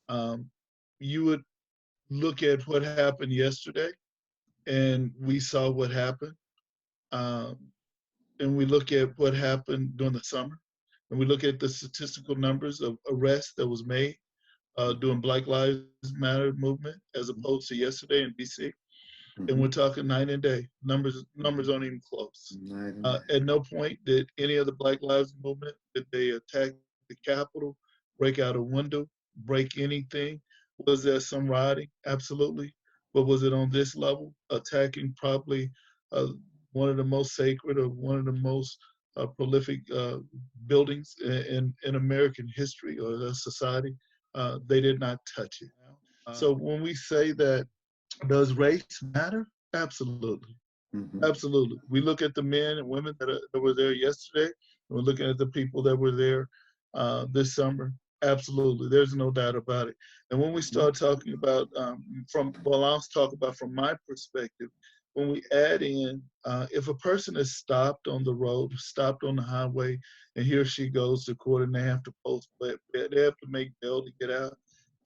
Um, you would look at what happened yesterday, and we saw what happened. Um, and we look at what happened during the summer, and we look at the statistical numbers of arrests that was made during Black Lives Matter movement as opposed to yesterday in DC. And Mm-hmm. we're talking night and day. Numbers aren't even close. Night and day. At no point did any of the Black Lives movement did they attack the Capitol, break out a window, break anything. Was there some rioting? Absolutely. But was it on this level, attacking probably uh, one of the most sacred or one of the most prolific buildings in American history or society? They did not touch it. So when we say that, does race matter? Absolutely. Mm-hmm. Absolutely. We look at the men and women that were there yesterday, and we're looking at the people that were there this summer. Absolutely. There's no doubt about it. And when we Mm-hmm. start talking about, I'll talk about from my perspective, when we add in, if a person is stopped on the road, stopped on the highway, and he or she goes to court and they have to they have to make bail to get out,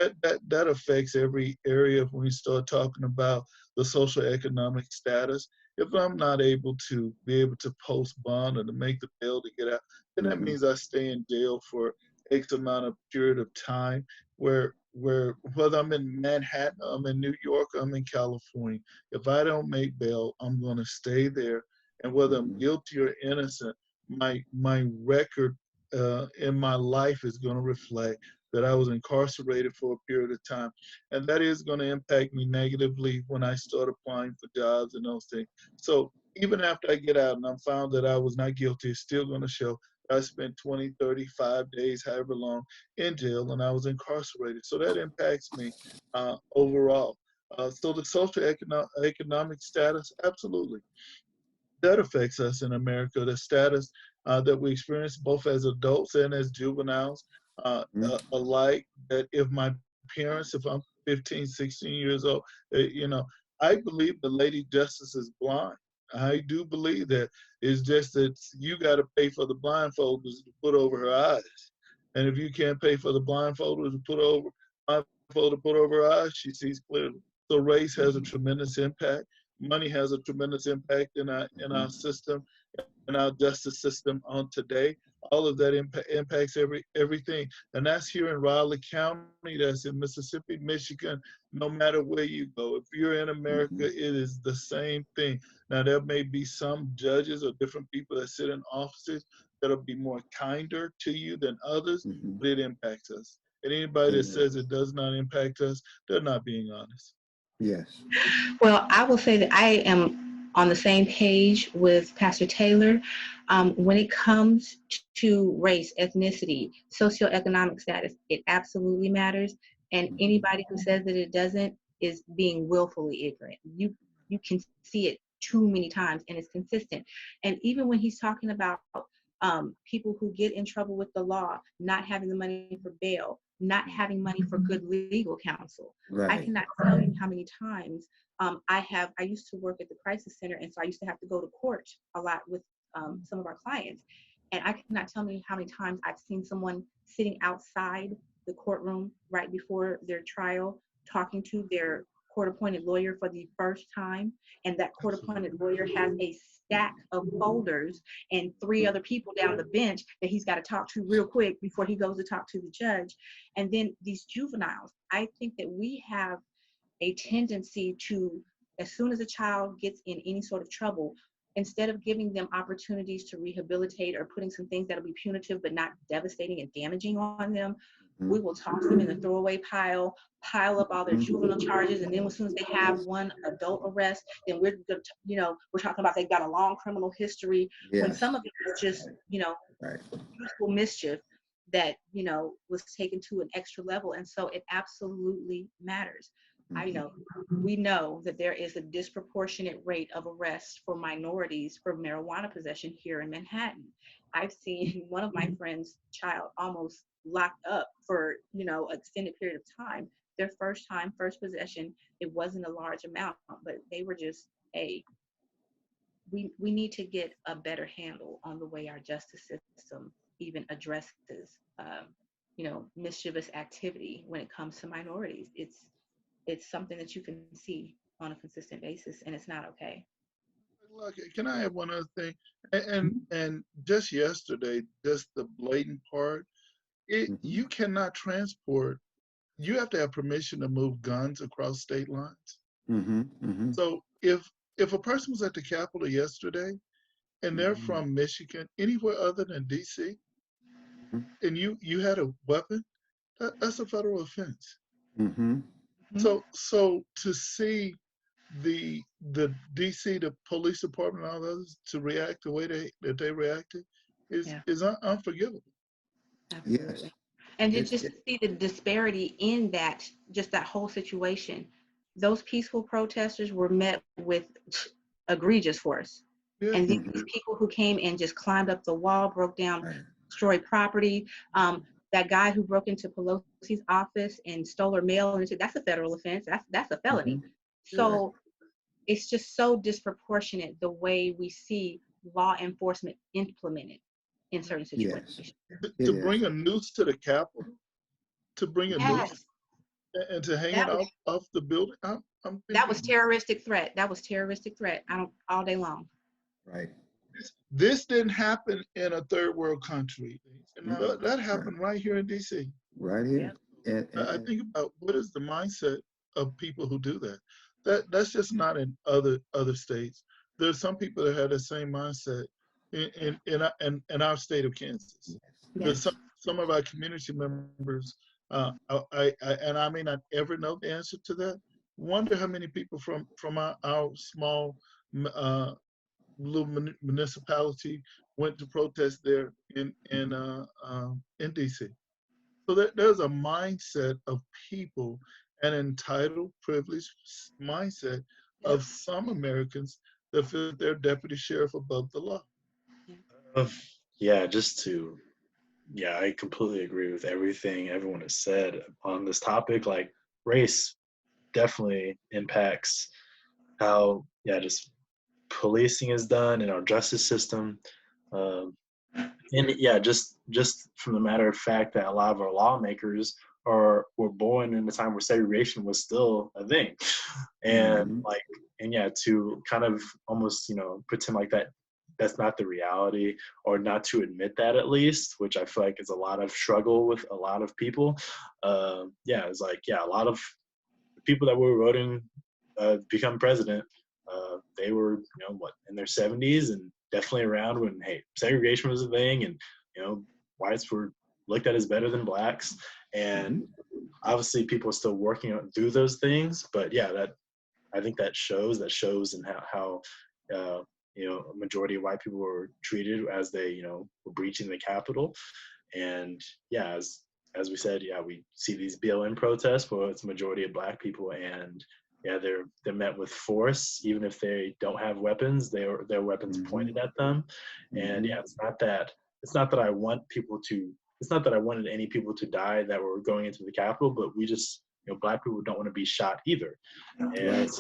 that affects every area when we start talking about the social economic status. If I'm not able to be able to post bond or to make the bail to get out, then that Mm-hmm. means I stay in jail for X amount of period of time. Where whether I'm in Manhattan, I'm in New York, I'm in California. If I don't make bail, I'm going to stay there. And whether I'm Mm-hmm. guilty or innocent, my record in my life is going to reflect that I was incarcerated for a period of time. And that is going to impact me negatively when I start applying for jobs and those things. So even after I get out and I'm found that I was not guilty, it's still going to show I spent 20, 35 days, however long, in jail and I was incarcerated. So that impacts me overall. So the social economic status, absolutely. That affects us in America, the status that we experience both as adults and as juveniles alike. That if my parents, if I'm 15, 16 years old, I believe the Lady Justice is blind. I do believe that. It's just that you got to pay for the blindfolders to put over her eyes. And if you can't pay for the blindfolders to blindfold to put over her eyes, she sees clearly. So race has a Mm-hmm. tremendous impact. Money has a tremendous impact in Mm-hmm. our system, in our justice system on today. All of that impacts everything, and that's here in Raleigh County. That's in Mississippi, Michigan. No matter where you go, if you're in America, Mm-hmm. it is the same thing. Now there may be some judges or different people that sit in offices that'll be more kinder to you than others, Mm-hmm. but it impacts us. And anybody that Yes. says it does not impact us, they're not being honest. Yes. Well, I will say that I am on the same page with Pastor Taylor when it comes to race, ethnicity, socioeconomic status. It absolutely matters, and Mm-hmm. anybody who says that it doesn't is being willfully ignorant. You can see it too many times, and it's consistent. And even when he's talking about people who get in trouble with the law, not having the money for bail, not having money for good legal counsel. I Right. cannot tell you how many times I used to work at the crisis center, and so I used to have to go to court a lot with some of our clients. And I cannot tell you how many times I've seen someone sitting outside the courtroom right before their trial, talking to their court-appointed lawyer for the first time, and that court-appointed lawyer has a stack of folders and three other people down the bench that he's got to talk to real quick before he goes to talk to the judge. And then these juveniles, I think that we have a tendency to, as soon as a child gets in any sort of trouble, instead of giving them opportunities to rehabilitate or putting some things that'll be punitive but not devastating and damaging on them, Mm-hmm. we will toss them in the throwaway pile up all their juvenile charges, and then as soon as they have one adult arrest, then we're talking about they've got a long criminal history, when Yes. some of it is just Right. useful mischief that was taken to an extra level. And so it absolutely matters. Mm-hmm. We know that there is a disproportionate rate of arrests for minorities for marijuana possession here in Manhattan. I've seen one of my friends' child almost locked up for extended period of time. Their first possession, it wasn't a large amount, but they were just, hey, we need to get a better handle on the way our justice system even addresses, mischievous activity when it comes to minorities. It's something that you can see on a consistent basis, and it's not okay. Look, can I have one other thing? And just yesterday, just the blatant part, you cannot transport. You have to have permission to move guns across state lines. So if a person was at the Capitol yesterday and they're from Michigan, anywhere other than D.C., and you had a weapon, that's a federal offense. So to see the DC, the police department, and all others to react the way that they reacted is unforgivable. Absolutely. Yes. And It's just to see the disparity in that, just that whole situation, those peaceful protesters were met with egregious force. Yeah. And these people who came and just climbed up the wall, broke down, destroyed property. That guy who broke into Pelosi's office and stole her mail, and that's a federal offense. That's a felony. So it's just so disproportionate the way we see law enforcement implemented in certain situations. To bring a noose to the Capitol, to bring a noose and to hang it off the building. I'm thinking, that was terroristic threat. That was terroristic threat. I don't all day long. Right. This didn't happen in a third world country. That happened right here in DC. Right here. I think about what is the mindset of people who do that. That's just not in other states. There's some people that have the same mindset in our state of Kansas. There's some of our community members. I may not ever know the answer to that. Wonder how many people from our small little municipality went to protest there in DC. So there's a mindset of people, an entitled, privileged mindset of some Americans that feel that they're deputy sheriff above the law. I completely agree with everything everyone has said on this topic. Like, race definitely impacts how, just policing is done in our justice system. Just from the matter of fact that a lot of our lawmakers were born in a time where segregation was still a thing, and to kind of almost pretend like that's not the reality, or not to admit that, at least, which I feel like is a lot of struggle with a lot of people. It's like, a lot of people that were voting become president, they were in their 70s, and definitely around when segregation was a thing, and whites were looked at as better than blacks, and obviously people are still working through those things, but I think that shows in how a majority of white people were treated as they were breaching the Capitol. And as we said, we see these BLM protests where it's a majority of black people, and they're met with force, even if they don't have weapons. Their weapons pointed at them, and it's not that I wanted any people to die that were going into the Capitol, but we just black people don't want to be shot either, and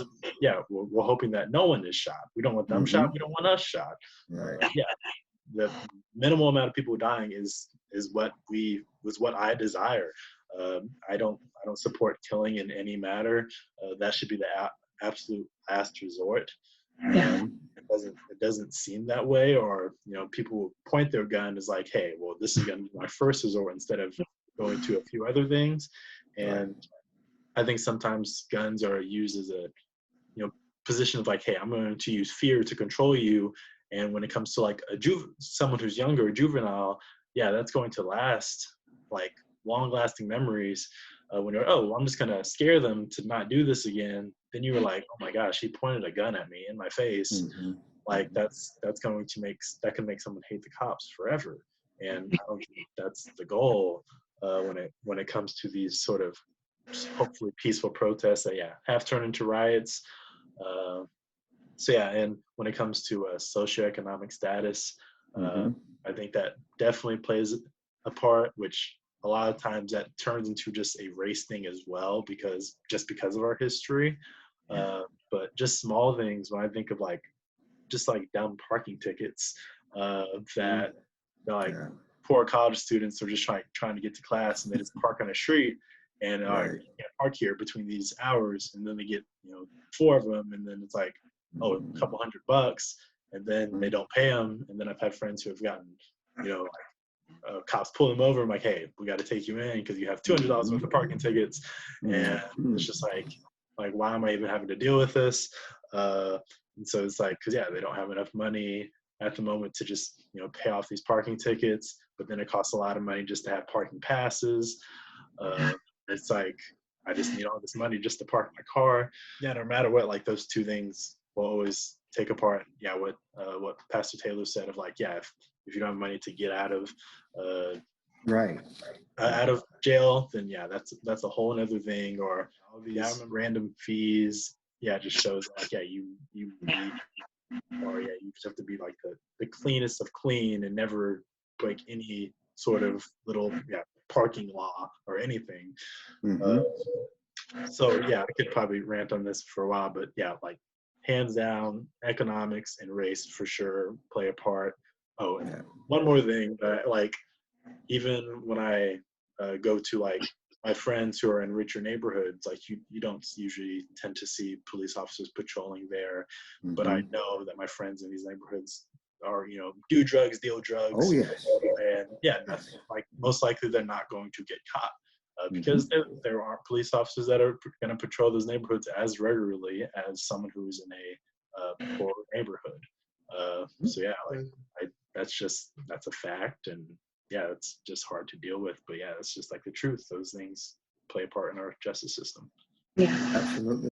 we're hoping that no one is shot. We don't want them shot. We don't want us shot. The minimal amount of people dying is what I desire. I don't support killing in any matter. That should be the absolute last resort. It doesn't seem that way, or people point their gun as like, hey, well, this is going to be my first resort instead of going to a few other things. And I think sometimes guns are used as a position of like, hey, I'm going to use fear to control you. And when it comes to like someone who's younger, a juvenile, that's going to last like long-lasting memories. When you're, I'm just gonna scare them to not do this again. Then you were like, oh my gosh, he pointed a gun at me in my face. Like that's going to make someone hate the cops forever. And I don't think that's the goal when it comes to these sort of hopefully peaceful protests that have turned into riots. And when it comes to socioeconomic status, I think that definitely plays a part, which a lot of times that turns into just a race thing as well, because of our history. But just small things, when I think of like just like dumb parking tickets that like Yeah. poor college students are just trying to get to class, and they just park on a street and Right. you can't park here between these hours, and then they get 4 of them, and then it's like, oh, a couple $100, and then they don't pay them. And then I've had friends who have gotten cops pull them over. I'm like, hey, we got to take you in because you have $200 worth of parking tickets, and it's just like why am I even having to deal with this? And so it's like, because they don't have enough money at the moment to just pay off these parking tickets, but then it costs a lot of money just to have parking passes. It's like, I just need all this money just to park my car. Yeah, no matter what, like those two things will always take apart. Yeah, what Pastor Taylor said of like, if you don't have money to get out of Right. out of jail, then that's a whole other thing. Or all these random fees. Yeah, it just shows like you need, or you just have to be like the cleanest of clean and never break any sort of little parking law or anything. So I could probably rant on this for a while, but like hands down, economics and race for sure play a part. Oh, and one more thing, like even when I go to like my friends who are in richer neighborhoods, like you don't usually tend to see police officers patrolling there, but I know that my friends in these neighborhoods are do drugs, deal drugs. Oh yes. And like most likely they're not going to get caught. Because there aren't police officers that are going to patrol those neighborhoods as regularly as someone who's in a poor neighborhood. So that's a fact, and it's just hard to deal with. But it's just like the truth. Those things play a part in our justice system. Yeah, Absolutely.